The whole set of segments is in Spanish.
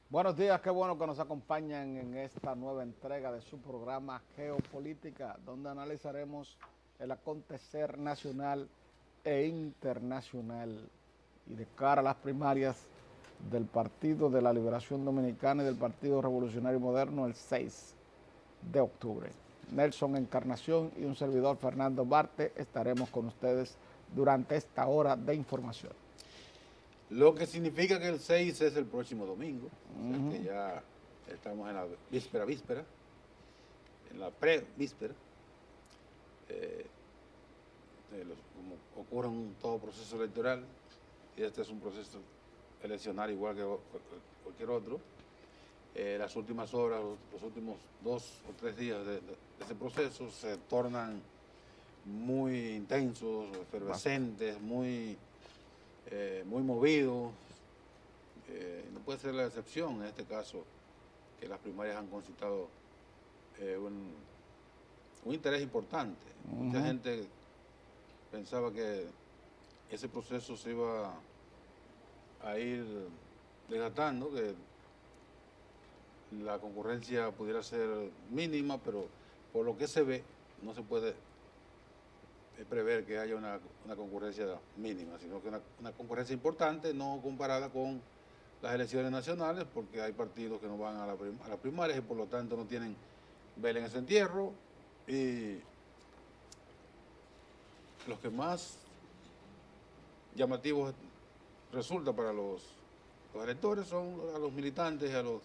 Buenos días, qué bueno que nos acompañan en esta nueva entrega de su programa Geopolítica, donde analizaremos el acontecer nacional e internacional y de cara a las primarias del Partido de la Liberación Dominicana y del Partido Revolucionario Moderno el 6 de octubre. Nelson Encarnación y un servidor Fernando Barte estaremos con ustedes durante esta hora de información. Lo que significa que el 6 es el próximo domingo, o sea que ya estamos en la víspera, en la pre-víspera, eh, como ocurre en todo proceso electoral, y este es un proceso eleccionario igual que cualquier otro. Las últimas horas, los últimos 2 o 3 días de ese proceso se tornan muy intensos, efervescentes, muy movidos. No puede ser la excepción en este caso, que las primarias han concitado un interés importante. Mucha gente pensaba que ese proceso se iba a ir desgastando, que la concurrencia pudiera ser mínima, pero por lo que se ve no se puede prever que haya una concurrencia mínima, sino que una concurrencia importante, no comparada con las elecciones nacionales, porque hay partidos que no van a las primarias y por lo tanto no tienen vela en ese entierro. Y los que más llamativos resulta para los electores son a los militantes y a los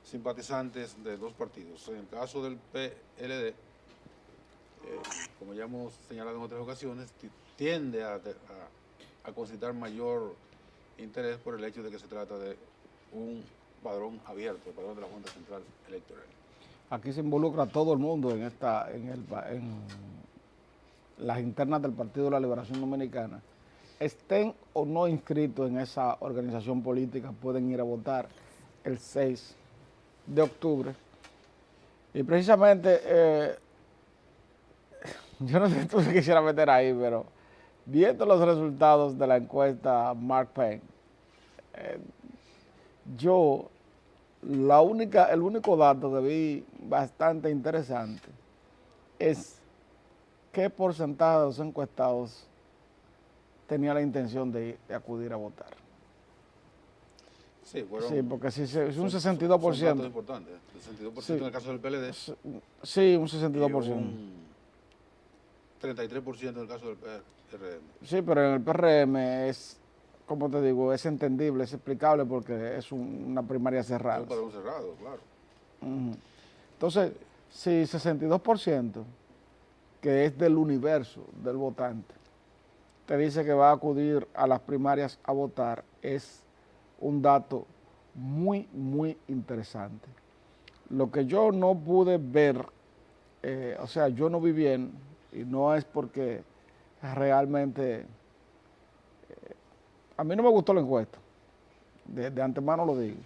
simpatizantes de dos partidos. En el caso del PLD, como ya hemos señalado en otras ocasiones, tiende a concitar mayor interés por el hecho de que se trata de un padrón abierto, el padrón de la Junta Central Electoral. Aquí se involucra a todo el mundo en las internas del Partido de la Liberación Dominicana. Estén o no inscritos en esa organización política, pueden ir a votar el 6 de octubre. Y precisamente, yo no sé si tú te quisieras meter ahí, pero viendo los resultados de la encuesta Mark Penn, yo el único dato que vi bastante interesante es qué porcentaje de los encuestados tenía la intención de acudir a votar. Sí, Sí, porque si es un son 62%. datos importantes. 62% Sí, en el caso del PLD sí, un y 62%. un 33% en el caso del PRM. Sí, pero en el PRM es, como te digo, es entendible, es explicable porque es una primaria Es cerrada. un padrón cerrado, claro. Entonces, si 62%, que es del universo del votante, te dice que va a acudir a las primarias a votar, es un dato muy, muy interesante. Lo que yo no pude ver, o sea, yo no vi bien, y no es porque realmente, a mí no me gustó la encuesta, de antemano lo digo.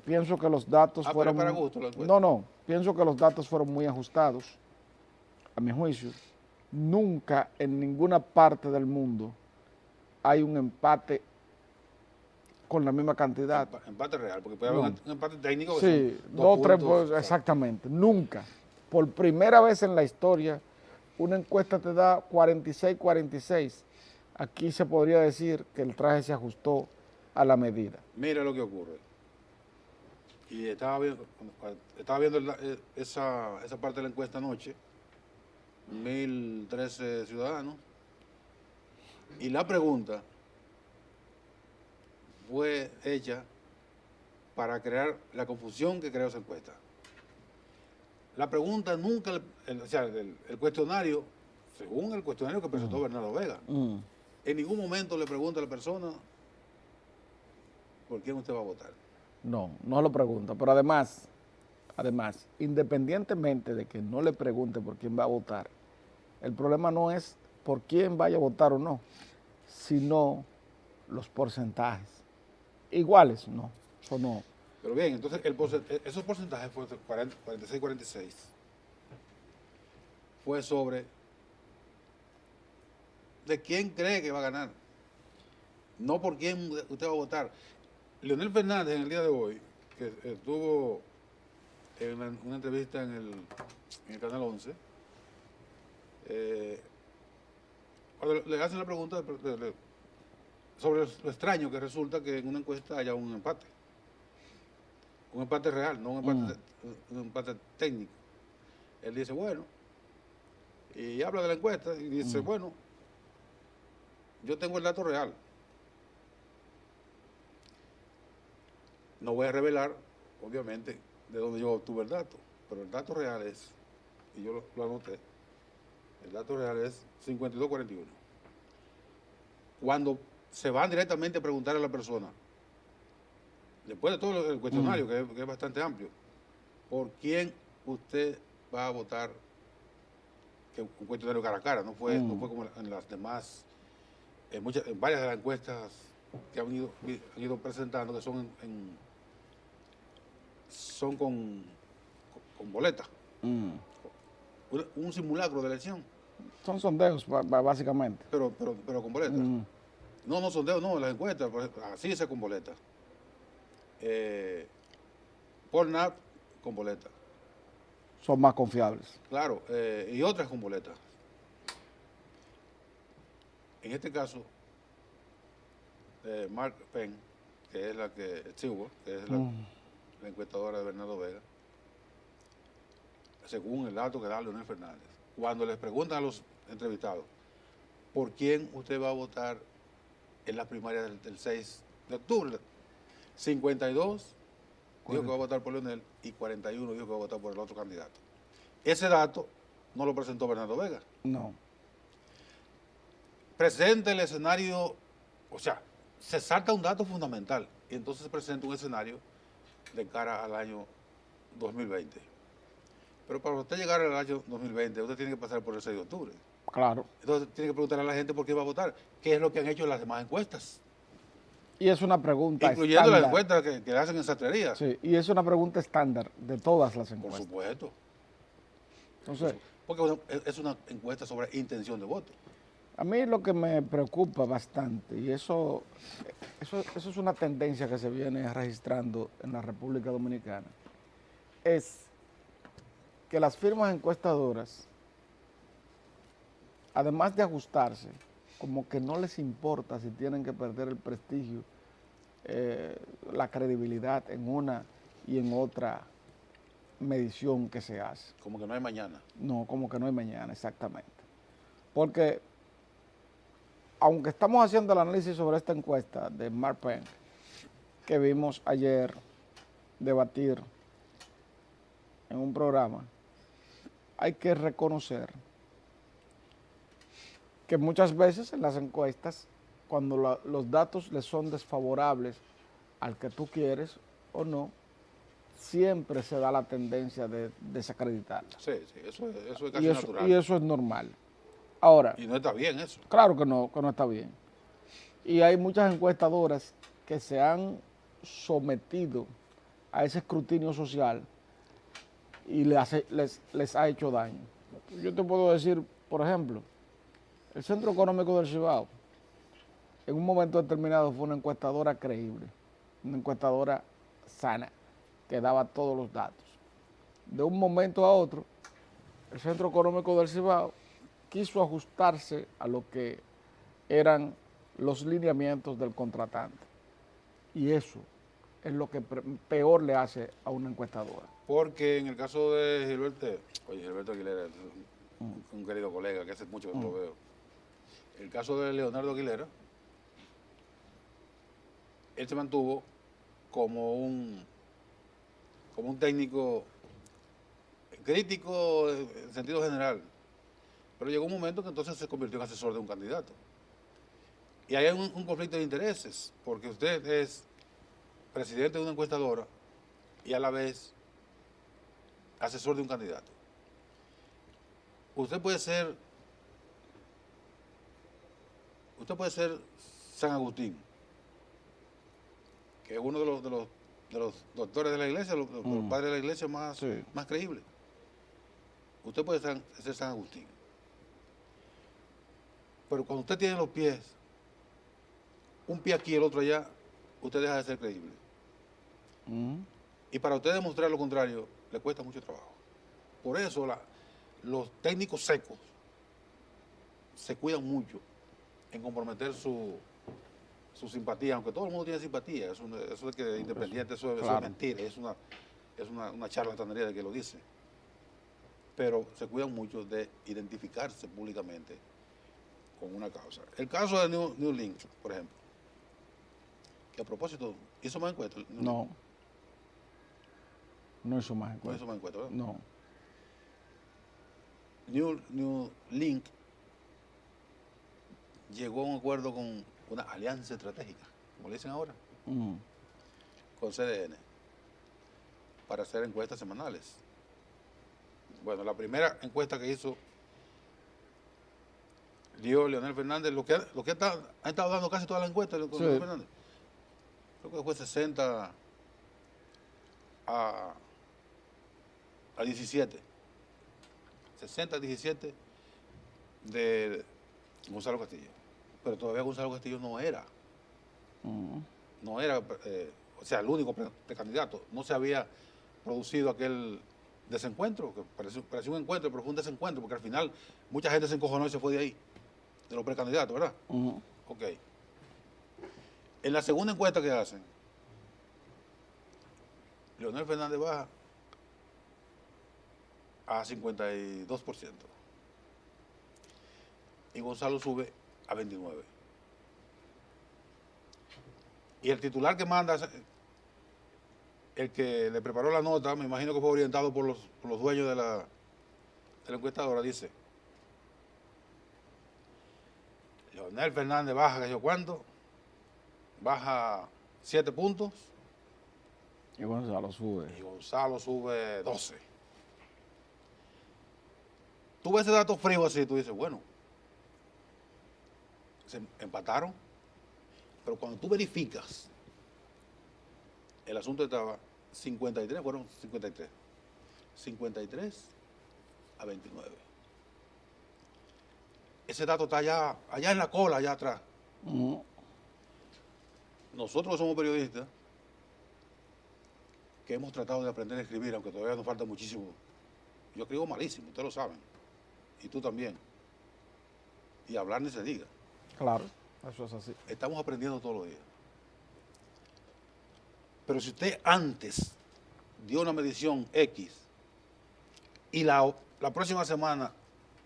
Pienso que los datos Pero es para fueron, gusto la encuesta. no, pienso que los datos fueron muy ajustados, a mi juicio. Nunca en ninguna parte del mundo hay un empate con la misma cantidad. Empate real, porque puede haber No. un empate técnico que son Sí, dos dos, tres, puntos. exactamente. Nunca. Por primera vez en la historia, una encuesta te da 46-46. Aquí se podría decir que el traje se ajustó a la medida. Mira lo que ocurre. Y estaba viendo esa parte de la encuesta anoche, 1.013 ciudadanos, y la pregunta fue hecha para crear la confusión que creó esa encuesta. La pregunta nunca, o sea, el cuestionario, según el cuestionario que presentó Bernardo Vega, en ningún momento le pregunta a la persona por quién usted va a votar. No, no lo pregunta. Pero además, independientemente de que no le pregunte por quién va a votar, el problema no es por quién vaya a votar o no, sino los porcentajes. Iguales, no, eso no. Pero bien, entonces esos porcentajes fue 46-46. Fue sobre de quién cree que va a ganar, no por quién usted va a votar. Leonel Fernández en el día de hoy, que estuvo en una entrevista en el Canal 11, cuando le hacen la pregunta sobre lo extraño que resulta que en una encuesta haya un empate real, no un empate técnico. Él dice, bueno, y habla de la encuesta y dice, bueno, yo tengo el dato real. No voy a revelar, obviamente, de dónde yo obtuve el dato, pero el dato real es, y yo lo anoté, el dato real es 52-41. Cuando se van directamente a preguntar a la persona, después de todo el cuestionario, que es bastante amplio, ¿por quién usted va a votar? Que un cuestionario cara a cara, no fue como en las demás, en varias de las encuestas que han ido presentando, que son son con boleta. Un simulacro de elección. Son sondeos, básicamente. Pero con boleta. No sondeos, no, las encuestas, así es con boleta. Por NAP con boleta. Son más confiables. Claro, y otras con boleta. En este caso, Mark Penn, que es Stewart, que es la encuestadora de Bernardo Vega, según el dato que da Leonel Fernández, cuando les preguntan a los entrevistados, ¿por quién usted va a votar en la primaria del 6 de octubre? 52 dijo que va a votar por Leonel y 41 dijo que va a votar por el otro candidato. Ese dato no lo presentó Bernardo Vega. No. Presenta el escenario, o sea, se salta un dato fundamental y entonces se presenta un escenario de cara al año 2020. Pero para usted llegar al año 2020, usted tiene que pasar por el 6 de octubre. Claro. Entonces tiene que preguntarle a la gente por qué va a votar, qué es lo que han hecho las demás encuestas. Y es una pregunta incluyendo estándar. Las encuestas que hacen en sastrería. Sí, y es una pregunta estándar de todas las encuestas. Por supuesto. Entonces, porque es una encuesta sobre intención de voto. A mí lo que me preocupa bastante, y eso es una tendencia que se viene registrando en la República Dominicana, es que las firmas encuestadoras, además de ajustarse, como que no les importa si tienen que perder el prestigio, la credibilidad en una y en otra medición que se hace. Como que no hay mañana. No, como que no hay mañana, exactamente. Porque, aunque estamos haciendo el análisis sobre esta encuesta de Mark Penn, que vimos ayer debatir en un programa, hay que reconocer que muchas veces en las encuestas, cuando los datos les son desfavorables al que tú quieres o no, siempre se da la tendencia de desacreditarla. Sí, eso es casi natural. Y eso es normal. Ahora, y no está bien eso. Claro que no está bien. Y hay muchas encuestadoras que se han sometido a ese escrutinio social y les ha hecho daño. Yo te puedo decir, por ejemplo, el Centro Económico del Cibao, en un momento determinado fue una encuestadora creíble, una encuestadora sana, que daba todos los datos. De un momento a otro, el Centro Económico del Cibao quiso ajustarse a lo que eran los lineamientos del contratante. Y eso es lo que peor le hace a una encuestadora. Porque en el caso de Gilberto Aguilera, un querido colega que hace mucho que no lo veo, el caso de Leonardo Aguilera, él se mantuvo como un técnico crítico en sentido general. Pero llegó un momento que entonces se convirtió en asesor de un candidato. Y hay un conflicto de intereses, porque usted es presidente de una encuestadora y a la vez asesor de un candidato. Usted puede ser San Agustín, que es uno de los doctores de la iglesia, los padres de la iglesia más creíbles. Usted puede ser San Agustín. Pero cuando usted tiene los pies, un pie aquí y el otro allá, usted deja de ser creíble. Mm. Y para usted demostrar lo contrario, le cuesta mucho trabajo. Por eso los técnicos secos se cuidan mucho en comprometer su simpatía, aunque todo el mundo tiene simpatía. Eso de que independiente, eso claro. es mentira, es una charlatanería de que lo dice. Pero se cuidan mucho de identificarse públicamente con una causa. El caso de New Link, por ejemplo, que a propósito, ¿hizo más encuestas? No. No hizo más No encuestas. hizo más encuestas, ¿verdad? No. New Link llegó a un acuerdo con una alianza estratégica, como le dicen ahora, Mm. con CDN, para hacer encuestas semanales. Bueno, la primera encuesta que hizo dio Leonel Fernández, lo que ha estado dando casi todas las encuestas con Sí. Leonel Fernández. Creo que fue 60 a 17. 60 a 17 de Gonzalo Castillo. Pero todavía Gonzalo Castillo no era, o sea, el único precandidato. No se había producido aquel desencuentro, que pareció un encuentro, pero fue un desencuentro, porque al final mucha gente se encojonó y se fue de ahí, de los precandidatos, ¿verdad? Ok. En la segunda encuesta que hacen, Leonel Fernández baja a 52% y Gonzalo sube a 29%. Y el titular que manda, el que le preparó la nota, me imagino que fue orientado por los dueños de la encuestadora, dice: Leonel Fernández baja, ¿qué yo cuánto? Baja 7 puntos. Y Gonzalo sube. Y Gonzalo sube 12. Tú ves ese dato frío así, tú dices, bueno, se empataron. Pero cuando tú verificas, el asunto estaba 53, fueron 53. 53 a 29. Ese dato está allá en la cola, allá atrás. Nosotros somos periodistas que hemos tratado de aprender a escribir, aunque todavía nos falta muchísimo. Yo escribo malísimo, ustedes lo saben. Y tú también. Y hablar ni se diga. Claro, eso es así. Estamos aprendiendo todos los días. Pero si usted antes dio una medición X y la próxima semana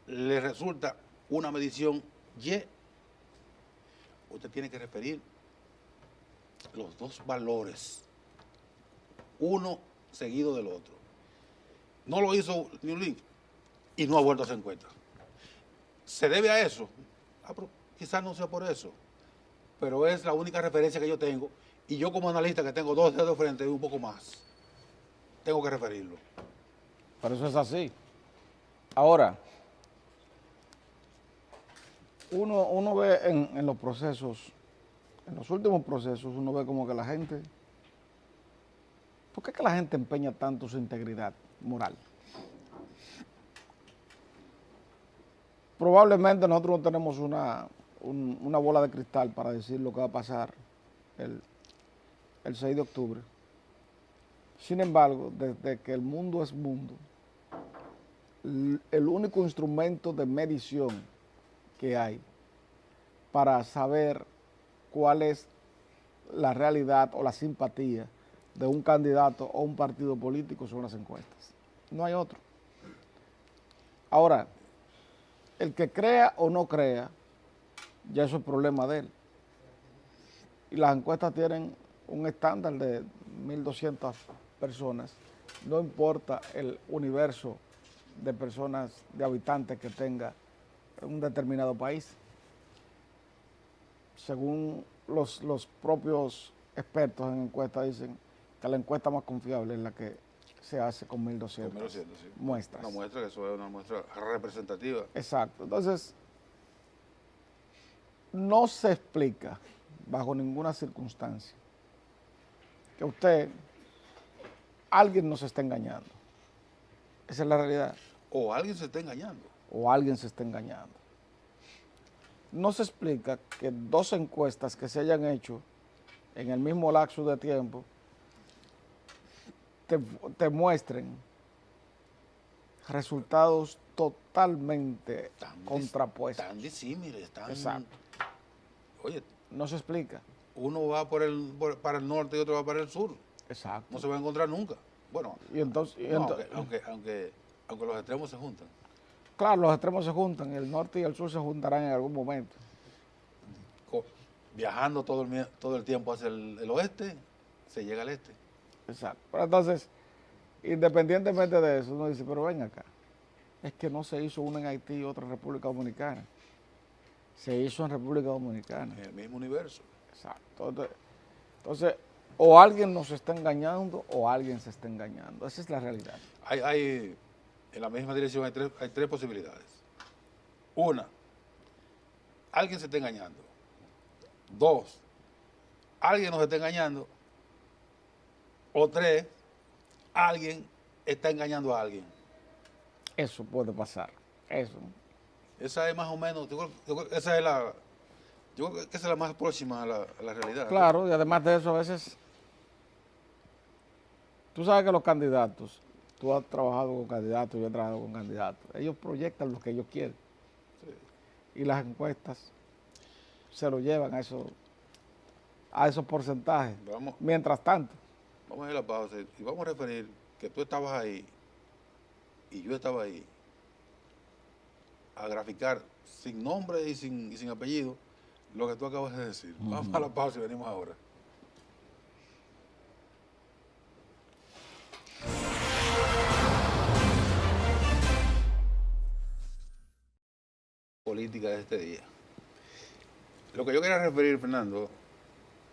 le resulta una medición Y, usted tiene que referir los dos valores, uno seguido del otro. No lo hizo New Link y no ha vuelto a hacer encuesta. ¿Se debe a eso? Pero quizás no sea por eso, pero es la única referencia que yo tengo, y yo como analista que tengo 2 dedos frente y un poco más, tengo que referirlo. Pero eso es así. Ahora, uno ve en los procesos, en los últimos procesos, uno ve como que la gente, ¿por qué es que la gente empeña tanto su integridad moral? Probablemente nosotros no tenemos una bola de cristal para decir lo que va a pasar el 6 de octubre. Sin embargo, desde que el mundo es mundo, el único instrumento de medición que hay para saber cuál es la realidad o la simpatía de un candidato o un partido político son las encuestas. No hay otro. Ahora, el que crea o no crea, ya eso es problema de él. Y las encuestas tienen un estándar de 1.200 personas. No importa el universo de personas, de habitantes que tenga un determinado país. Según los propios expertos en encuestas dicen que la encuesta más confiable es la que se hace con 1.200 sí. muestras. Una muestra, que eso es una muestra representativa. Exacto. Entonces, no se explica bajo ninguna circunstancia que alguien nos está engañando. Esa es la realidad. O alguien se está engañando. O alguien se está engañando. No se explica que 2 encuestas que se hayan hecho en el mismo lapso de tiempo, te, te muestren resultados totalmente contrapuestos. Tan disímiles, tan... Exacto. Oye, no se explica. Uno va para el norte y otro va para el sur. Exacto. No se van a encontrar nunca. Bueno, y entonces, aunque los extremos se juntan. Claro, los extremos se juntan, el norte y el sur se juntarán en algún momento. Viajando todo el tiempo hacia el oeste, se llega al este. Exacto. Pero entonces, independientemente de eso, uno dice, pero ven acá, es que no se hizo una en Haití y otra en República Dominicana. Se hizo en República Dominicana. En el mismo universo. Exacto. Entonces, o alguien nos está engañando o alguien se está engañando. Esa es la realidad. En la misma dirección hay tres posibilidades. Una, alguien se está engañando. Dos, alguien nos está engañando. O tres, alguien está engañando a alguien. Eso puede pasar. Eso. Esa es más o menos, yo creo que esa es la más próxima a la realidad. Claro, y además de eso, a veces, tú sabes que los candidatos, tú has trabajado con candidatos, yo he trabajado con candidatos, ellos proyectan lo que ellos quieren. Sí. Y las encuestas se lo llevan a esos porcentajes. Mientras tanto. Vamos a ir a la pausa y vamos a referir que tú estabas ahí y yo estaba ahí a graficar sin nombre y sin apellido lo que tú acabas de decir. Vamos a la pausa y venimos ahora. Política de este día. Lo que yo quería referir, Fernando,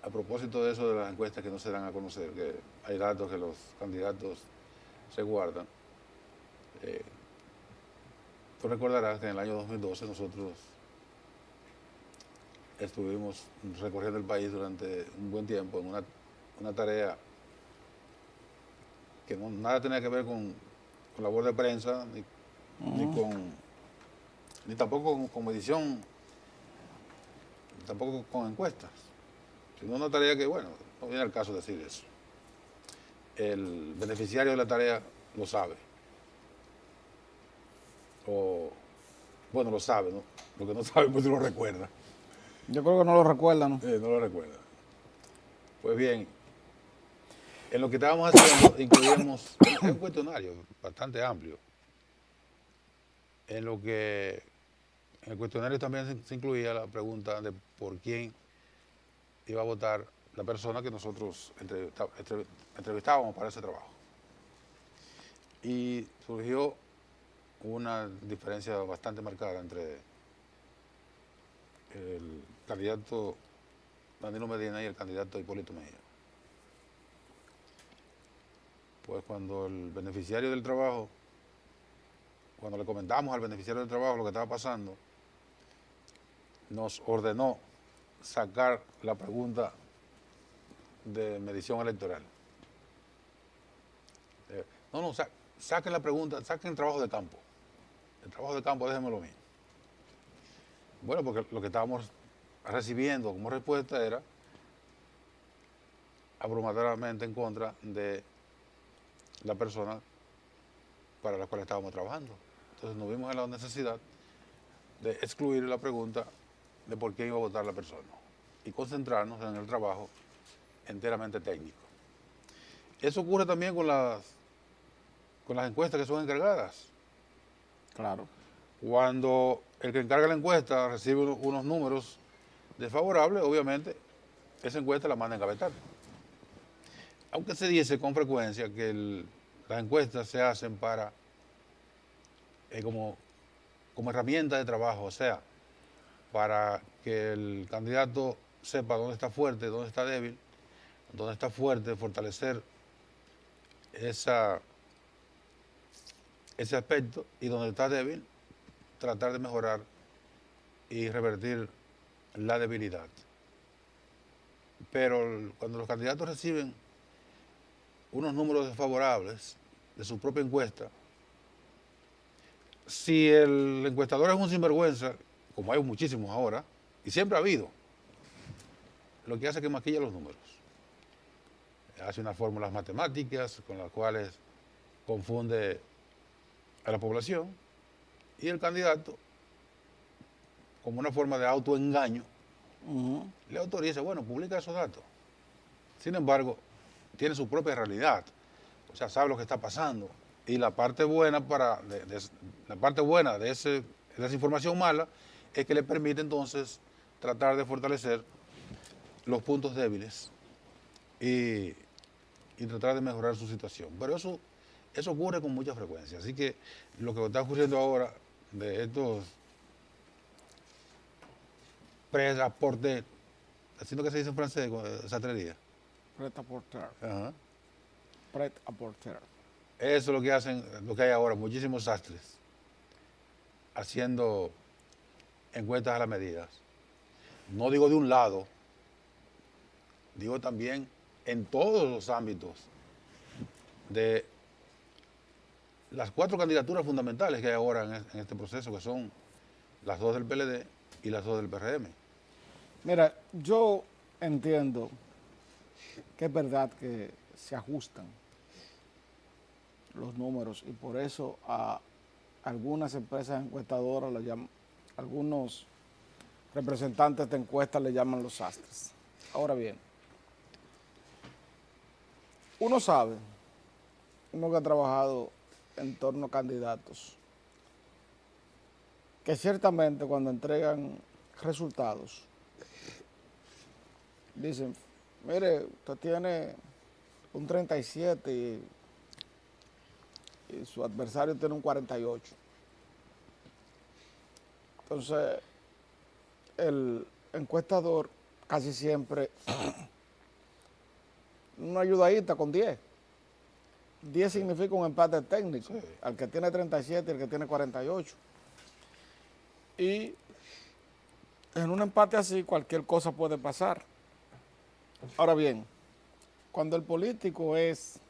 a propósito de eso de las encuestas que no se dan a conocer, que hay datos que los candidatos se guardan. Tú recordarás que en el año 2012 nosotros estuvimos recorriendo el país durante un buen tiempo en una tarea que nada tenía que ver con labor de prensa, ni tampoco con medición, tampoco con encuestas, sino una tarea que, bueno, no viene al caso decir eso. El beneficiario de la tarea lo sabe. Bueno, lo sabe, ¿no? Lo que no sabe, pues lo recuerda. Yo creo que no lo recuerda, ¿no? No lo recuerda. Pues bien, en lo que estábamos haciendo incluíamos un cuestionario bastante amplio. En el cuestionario también se incluía la pregunta de por quién iba a votar la persona que nosotros entrevistábamos para ese trabajo. Y surgió una diferencia bastante marcada entre el candidato Danilo Medina y el candidato Hipólito Mejía. Pues cuando el beneficiario del trabajo, cuando le comentamos al beneficiario del trabajo lo que estaba pasando, nos ordenó sacar la pregunta de medición electoral. Saquen la pregunta, saquen el trabajo de campo. El trabajo de campo, déjenmelo a mí. Bueno, porque lo que estábamos recibiendo como respuesta era abrumadoramente en contra de la persona para la cual estábamos trabajando. Entonces nos vimos en la necesidad de excluir la pregunta de por qué iba a votar la persona y concentrarnos en el trabajo enteramente técnico. Eso ocurre también con las encuestas que son encargadas. Claro. Cuando el que encarga la encuesta recibe unos números desfavorables, obviamente esa encuesta la manda a engavetar. Aunque se dice con frecuencia que las encuestas se hacen para como herramienta de trabajo, o sea, para que el candidato sepa dónde está fuerte, dónde está débil, dónde está fuerte, fortalecer ese aspecto, y donde está débil, tratar de mejorar y revertir la debilidad. Pero cuando los candidatos reciben unos números desfavorables de su propia encuesta, si el encuestador es un sinvergüenza, como hay muchísimos ahora, y siempre ha habido, lo que hace es que maquilla los números. Hace unas fórmulas matemáticas con las cuales confunde a la población y el candidato, como una forma de autoengaño, le autoriza, bueno, publica esos datos. Sin embargo, tiene su propia realidad, o sea, sabe lo que está pasando. Y la parte buena de esa información mala es que le permite entonces tratar de fortalecer los puntos débiles y tratar de mejorar su situación. Pero eso ocurre con mucha frecuencia. Así que lo que está ocurriendo ahora de estos prêt-à-porter, así lo que se dice en francés, satrería. Prêt-à-porter. Ajá. Prêt-à-porter. Eso es lo que hacen, lo que hay ahora, muchísimos sastres haciendo encuestas a las medidas. No digo de un lado, digo también en todos los ámbitos de las 4 candidaturas fundamentales que hay ahora en este proceso, que son las 2 del PLD y las 2 del PRM. Mira, yo entiendo que es verdad que se ajustan los números y por eso a algunas empresas encuestadoras, algunos representantes de encuestas le llaman los sastres. Ahora bien, uno sabe, uno que ha trabajado en torno a candidatos, que ciertamente cuando entregan resultados, dicen, mire, usted tiene un 37 y su adversario tiene un 48. Entonces, el encuestador casi siempre una ayudadita con 10. 10 significa un empate técnico, sí, al que tiene 37 y el que tiene 48. Y en un empate así cualquier cosa puede pasar. Ahora bien, cuando el político es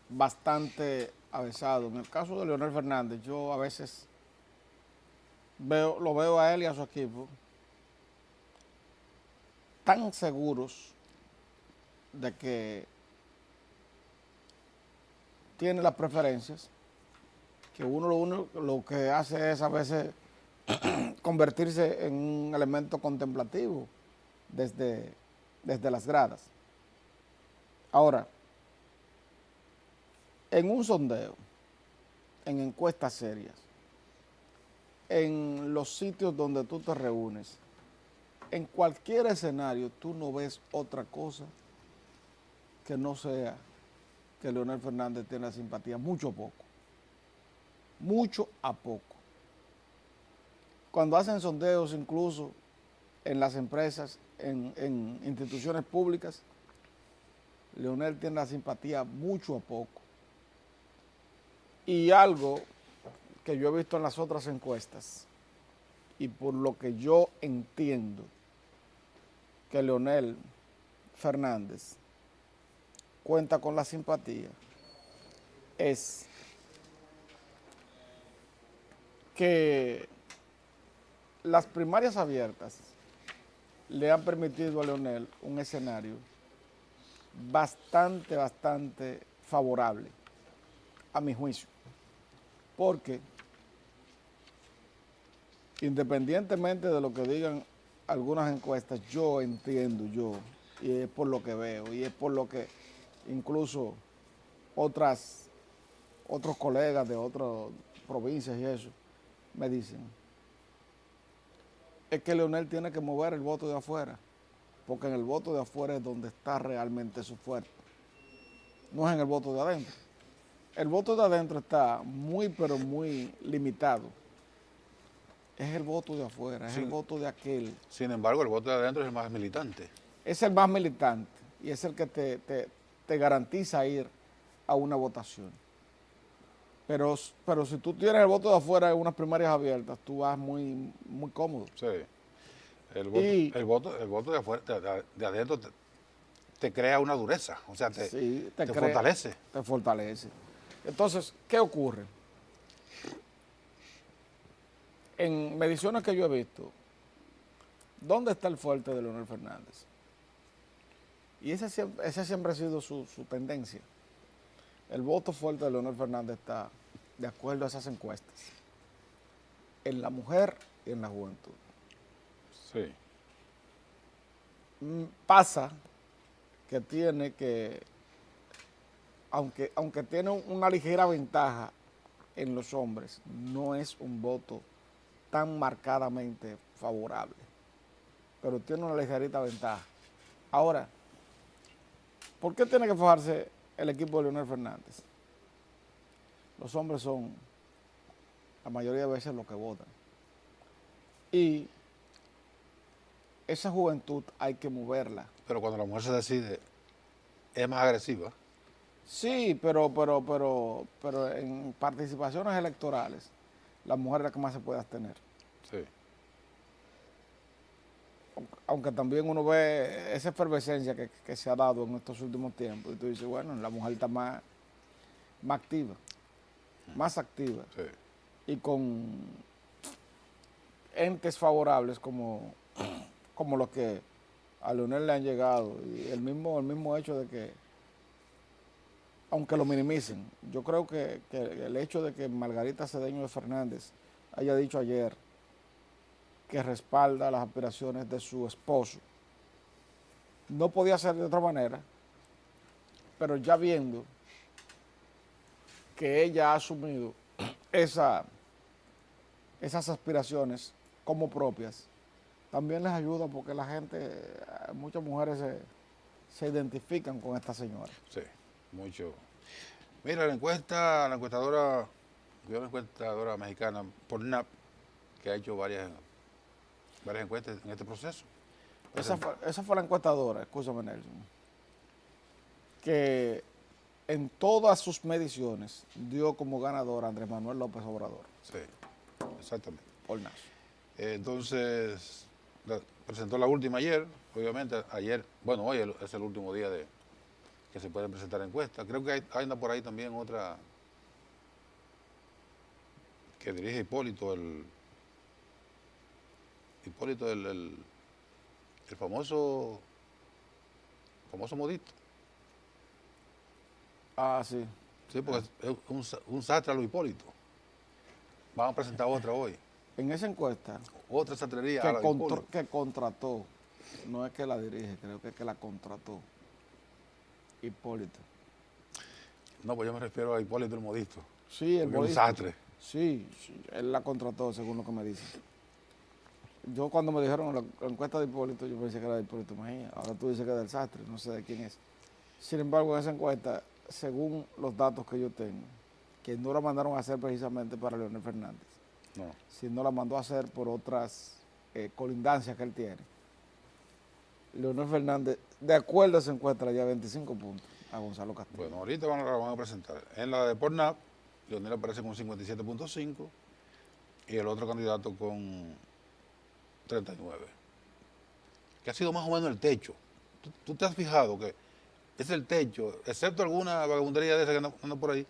bastante avesado, en el caso de Leonel Fernández, yo a veces lo veo a él y a su equipo tan seguros de que tiene las preferencias, que uno lo que hace es a veces convertirse en un elemento contemplativo desde las gradas. Ahora, en un sondeo, en encuestas serias, en los sitios donde tú te reúnes, en cualquier escenario tú no ves otra cosa que no sea que Leonel Fernández tiene la simpatía, mucho a poco. Mucho a poco. Cuando hacen sondeos incluso en las empresas, en instituciones públicas, Leonel tiene la simpatía mucho a poco. Y algo que yo he visto en las otras encuestas, y por lo que yo entiendo que Leonel Fernández cuenta con la simpatía, es que las primarias abiertas le han permitido a Leonel un escenario bastante favorable, a mi juicio, porque independientemente de lo que digan algunas encuestas, yo entiendo, y es por lo que veo, y es por lo que incluso otros colegas de otras provincias y eso me dicen, es que Leonel tiene que mover el voto de afuera, porque en el voto de afuera es donde está realmente su fuerte, no es en el voto de adentro. El voto de adentro está muy, pero muy limitado. Es el voto de afuera, es el voto de aquel. Sin embargo, el voto de adentro es el más militante. Es el más militante y es el que te garantiza ir a una votación. Pero si tú tienes el voto de afuera en unas primarias abiertas, tú vas muy cómodo. Sí. El voto de afuera, de adentro te crea una dureza, o sea, te fortalece. Te fortalece. Entonces, ¿qué ocurre? En mediciones que yo he visto, ¿Dónde está el fuerte de Leonel Fernández? Y esa siempre ha sido su tendencia. El voto fuerte de Leonel Fernández está, de acuerdo a esas encuestas, en la mujer y en la juventud. Sí. Pasa que tiene que, aunque tiene una ligera ventaja en los hombres, no es un voto tan marcadamente favorable, pero tiene una ligerita ventaja. Ahora, ¿por qué tiene que fijarse el equipo de Leonel Fernández? Los hombres son la mayoría de veces los que votan. Y esa juventud hay que moverla. Pero cuando la mujer se decide, es más agresiva. Sí, pero en participaciones electorales, la mujer es la que más se puede abstener. Sí. Aunque también uno ve esa efervescencia que se ha dado en estos últimos tiempos. Y tú dices, bueno, la mujer está más activa, más activa. Sí. Y con entes favorables como los que a Leonel le han llegado. Y el mismo hecho de que, aunque lo minimicen, yo creo que el hecho de que Margarita Cedeño de Fernández haya dicho ayer que respalda las aspiraciones de su esposo, no podía ser de otra manera, pero ya viendo que ella ha asumido esas aspiraciones como propias, también les ayuda porque la gente, muchas mujeres se identifican con esta señora. Sí, mucho. Mira, la encuestadora mexicana, Pornhub, que ha hecho varias encuestas en este proceso. Esa fue la encuestadora, escúchame Nelson, que en todas sus mediciones dio como ganador a Andrés Manuel López Obrador. Sí, exactamente. Pornhub. Entonces, presentó la última ayer, obviamente, hoy es el último día que se pueden presentar encuestas. Creo que anda por ahí también otra que dirige Hipólito, el famoso modito. Ah, sí. Sí, porque es un sastre a lo Hipólito. Vamos a presentar otra hoy. En esa encuesta Otra sastrería que contrató, no es que la dirige, creo que es que la contrató Hipólito. No, pues yo me refiero a Hipólito el modito. Sí, el modito. Un sastre. Sí, él la contrató, según lo que me dicen. Yo cuando me dijeron la encuesta de Hipólito, yo pensé que era de Hipólito Mejía. Ahora tú dices que es del sastre, no sé de quién es. Sin embargo, en esa encuesta, según los datos que yo tengo, que no la mandaron a hacer precisamente para Leonel Fernández, No. sino la mandó a hacer por otras colindancias que él tiene. Leonel Fernández, de acuerdo a esa encuesta, le lleva 25 puntos a Gonzalo Castillo. Bueno, ahorita la van a presentar. En la de Pornhub, Leonel aparece con 57.5 y el otro candidato con 39. Que ha sido más o menos el techo. ¿Tú te has fijado que es el techo, excepto alguna vagabundería de esa que anda por ahí,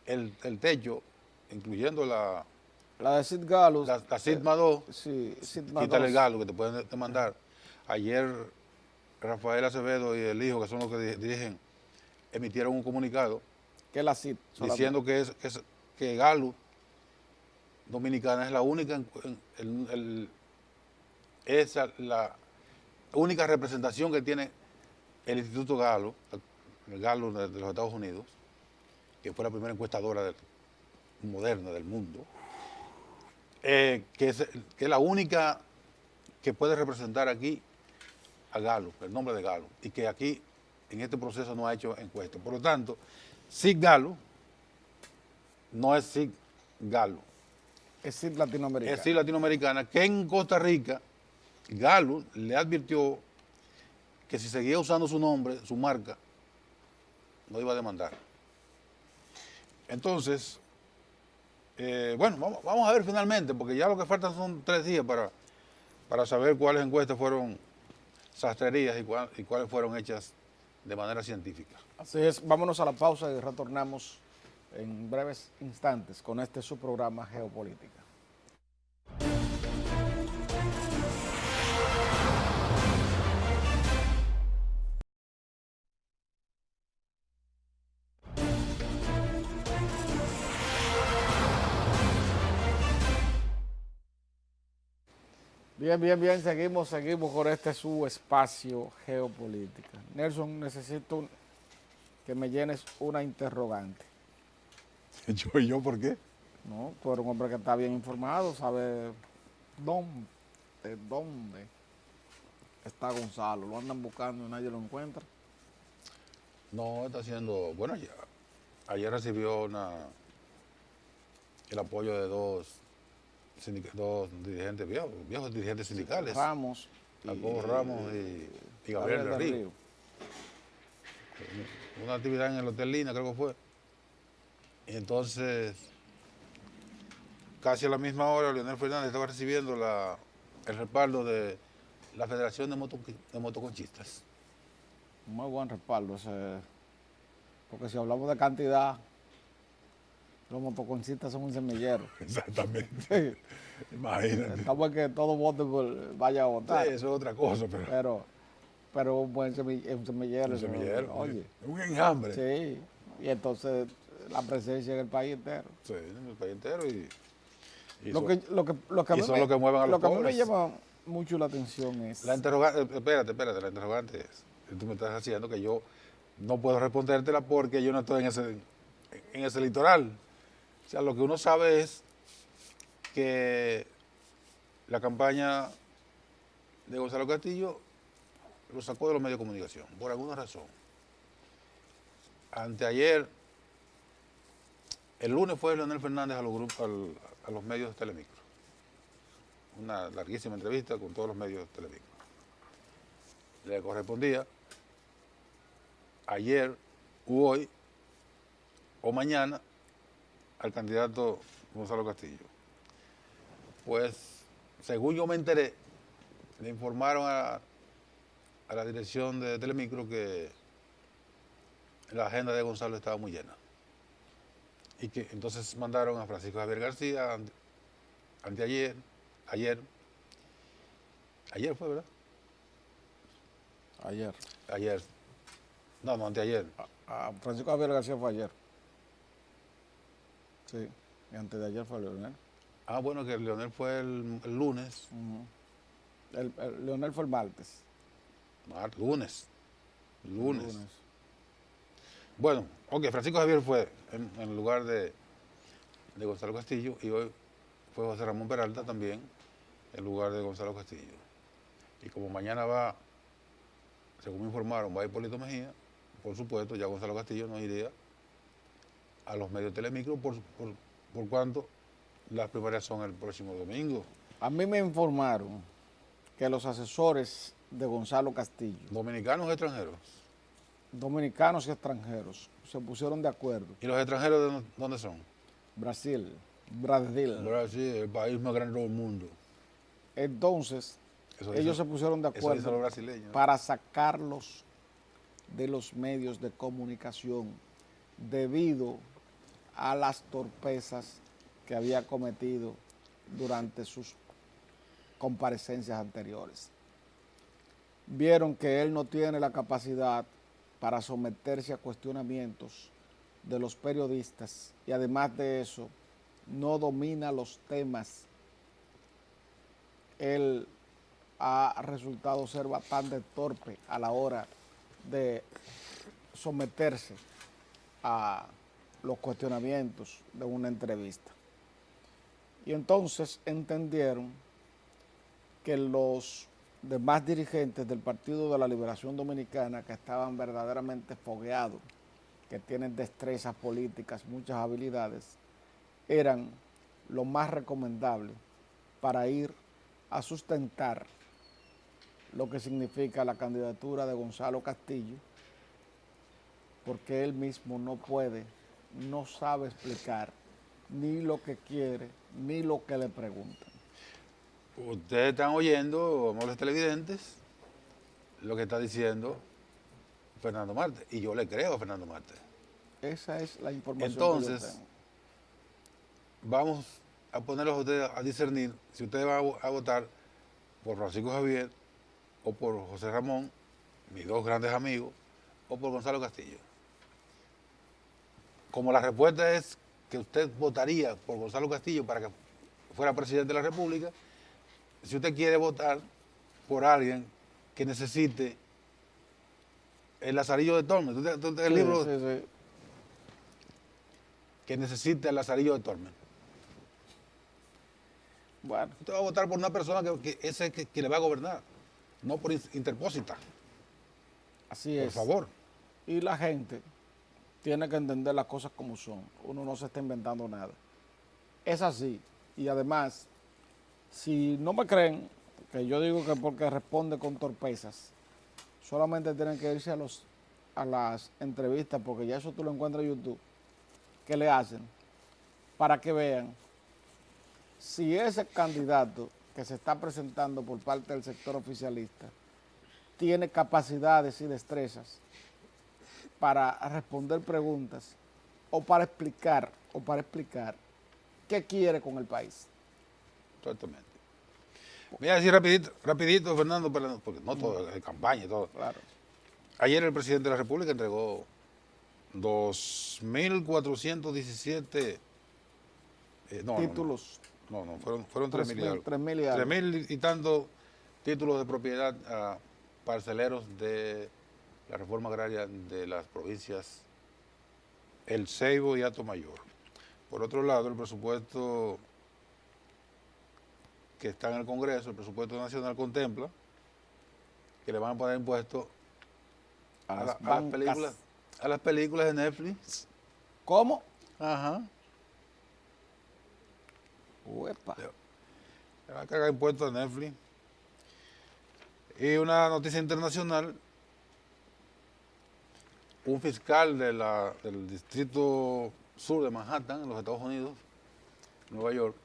el techo, incluyendo la de Sid Galo. La Sigma 2, sí, Sigma quítale 2. el Galo que te pueden demandar. Ayer Rafael Acevedo y el hijo, que son los que dirigen, emitieron un comunicado Que es la CID. diciendo que Galo Dominicana es la única la única representación que tiene el Instituto Galo, el Galo de los Estados Unidos, que fue la primera encuestadora moderna del mundo, que es la única que puede representar aquí a Galo, el nombre de Galo, y que aquí en este proceso no ha hecho encuesta. Por lo tanto, Sid Galo no es Sid Galo. Es CID latinoamericana. Es Sid latinoamericana, que en Costa Rica Galo le advirtió que si seguía usando su nombre, su marca, no iba a demandar. Entonces, bueno, vamos a ver finalmente, porque ya lo que faltan son 3 días para saber cuáles encuestas fueron sastrerías y cuáles fueron hechas de manera científica. Así es, vámonos a la pausa y retornamos en breves instantes con este su programa Geopolítica. Bien, bien, bien, seguimos con este su espacio geopolítica. Nelson, necesito que me llenes una interrogante. ¿Yo por qué? ¿No? Tú eres un hombre que está bien informado, sabe dónde está Gonzalo. Lo andan buscando y nadie lo encuentra. No, está haciendo, bueno, ya, ayer recibió el apoyo de dos dirigentes viejos dirigentes sindicales, Ramos Jacobo Ramos y Gabriel del Río. Una actividad en el Hotel Lina, creo que fue. Y entonces, casi a la misma hora, Leonel Fernández estaba recibiendo el respaldo de la Federación de Motoconchistas. Un muy buen respaldo ese, porque si hablamos de cantidad, los motoconcistas son un semillero. Exactamente. Imagínate. Estamos en que todo voto vaya a votar. Sí, eso es otra cosa, Pero un buen un semillero. Un semillero. Oye. Un enjambre. Sí. Y entonces la presencia en el país entero. Sí, en el país entero y Lo que a mí son los que mueven a los lo que a mí me pobres. llama mucho la atención es... La interrogante, espérate, la interrogante es, tú me estás haciendo que yo no puedo respondértela porque yo no estoy en ese litoral. O sea, lo que uno sabe es que la campaña de Gonzalo Castillo lo sacó de los medios de comunicación, por alguna razón. Anteayer, el lunes fue Leonel Fernández a los grupos, a los medios de Telemicro. Una larguísima entrevista con todos los medios de Telemicro. Le correspondía ayer u hoy o mañana al candidato Gonzalo Castillo. Pues, según yo me enteré, le informaron a la dirección de Telemicro que la agenda de Gonzalo estaba muy llena. Y que entonces mandaron a Francisco Javier García ayer fue, ¿verdad? Ayer. No, anteayer. Francisco Javier García fue ayer. Sí, y antes de ayer fue Leonel. Bueno, que Leonel fue el lunes. Leonel fue el martes. Lunes. Bueno, Francisco Javier fue en lugar de Gonzalo Castillo y hoy fue José Ramón Peralta también en lugar de Gonzalo Castillo. Y como mañana va, según me informaron, va Hipólito Mejía, por supuesto, ya Gonzalo Castillo no iría a los medios de Telemicro por cuanto las primarias son el próximo domingo. A mí me informaron que los asesores de Gonzalo Castillo, ¿Dominicanos o extranjeros? Dominicanos y extranjeros, se pusieron de acuerdo. ¿Y los extranjeros de dónde son? Brasil, Brasil, el país más grande del mundo. Entonces, ellos se pusieron de acuerdo para sacarlos de los medios de comunicación debido a las torpezas que había cometido durante sus comparecencias anteriores. Vieron que él no tiene la capacidad para someterse a cuestionamientos de los periodistas y además de eso, no domina los temas. Él ha resultado ser bastante torpe a la hora de someterse a los cuestionamientos de una entrevista. Y entonces entendieron que los demás dirigentes del Partido de la Liberación Dominicana, que estaban verdaderamente fogueados, que tienen destrezas políticas, muchas habilidades, eran lo más recomendable para ir a sustentar lo que significa la candidatura de Gonzalo Castillo, porque él mismo no sabe explicar ni lo que quiere, ni lo que le preguntan. Ustedes están oyendo, amables televidentes, lo que está diciendo Fernando Marte, y yo le creo a Fernando Marte. Esa es la información. Entonces, que yo tengo. Vamos a ponerlos a ustedes a discernir si ustedes van a votar por Francisco Javier o por José Ramón, mis dos grandes amigos, o por Gonzalo Castillo. Como la respuesta es que usted votaría por Gonzalo Castillo para que fuera presidente de la República, si usted quiere votar por alguien que necesite el Lazarillo de Tormes, el libro sí. que necesite el Lazarillo de Tormes. Bueno, Usted va a votar por una persona que le va a gobernar, no por interpósita. así Por es. favor. Y la gente tiene que entender las cosas como son. Uno no se está inventando nada. Es así. Y además, si no me creen, que yo digo que porque responde con torpezas, solamente tienen que irse a las entrevistas, porque ya eso tú lo encuentras en YouTube, que le hacen, para que vean si ese candidato que se está presentando por parte del sector oficialista tiene capacidades y destrezas para responder preguntas o para explicar qué quiere con el país. Exactamente. Voy a decir rapidito, Fernando, porque no todo es campaña y todo. Claro. Ayer el presidente de la República entregó 2.417 Títulos. No, fueron 3.000 y algo. 3.000 y algo. 3.000 y tantos títulos de propiedad a parceleros de la reforma agraria de las provincias El Ceibo y Atomayor. Por otro lado, el presupuesto que está en el Congreso, el presupuesto nacional, contempla que le van a poner impuestos a las películas de Netflix. ¿Cómo? Ajá. Uepa. Le va a cargar impuestos a Netflix. Y una noticia internacional, un fiscal del distrito sur de Manhattan, en los Estados Unidos, Nueva York,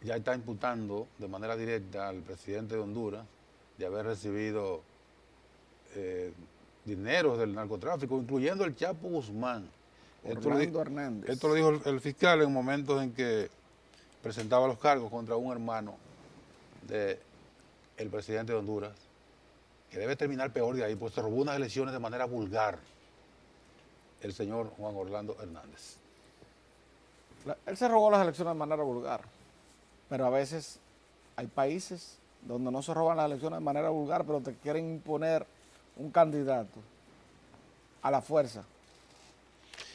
ya está imputando de manera directa al presidente de Honduras de haber recibido dineros del narcotráfico, incluyendo el Chapo Guzmán. Orlando Hernández. Esto lo dijo el fiscal en momentos en que presentaba los cargos contra un hermano del presidente de Honduras, que debe terminar peor de ahí, pues se robó unas elecciones de manera vulgar, el señor Juan Orlando Hernández. Él se robó las elecciones de manera vulgar, pero a veces hay países donde no se roban las elecciones de manera vulgar, pero te quieren imponer un candidato a la fuerza,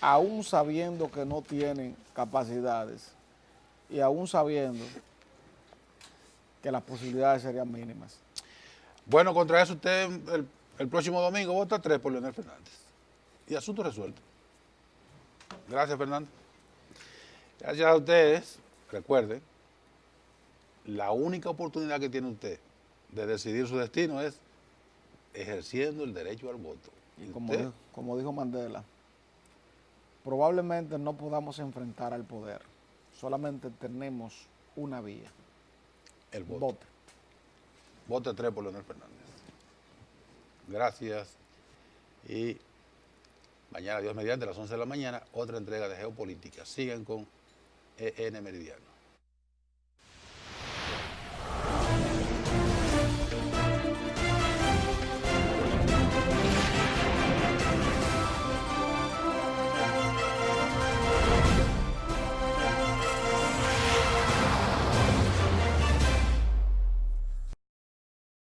aún sabiendo que no tienen capacidades y aún sabiendo que las posibilidades serían mínimas. Bueno, contra eso usted el próximo domingo vota 3 por Leonel Fernández. Y asunto resuelto. Gracias, Fernando. Gracias a ustedes. Recuerden, la única oportunidad que tiene usted de decidir su destino es ejerciendo el derecho al voto. Y Como dijo Mandela, probablemente no podamos enfrentar al poder, solamente tenemos una vía. El voto. Vote. Vote 3 por Leonel Fernández. Gracias. Y mañana, Dios mediante, a las 11 de la mañana, otra entrega de Geopolítica. Sigan con EN Meridiano.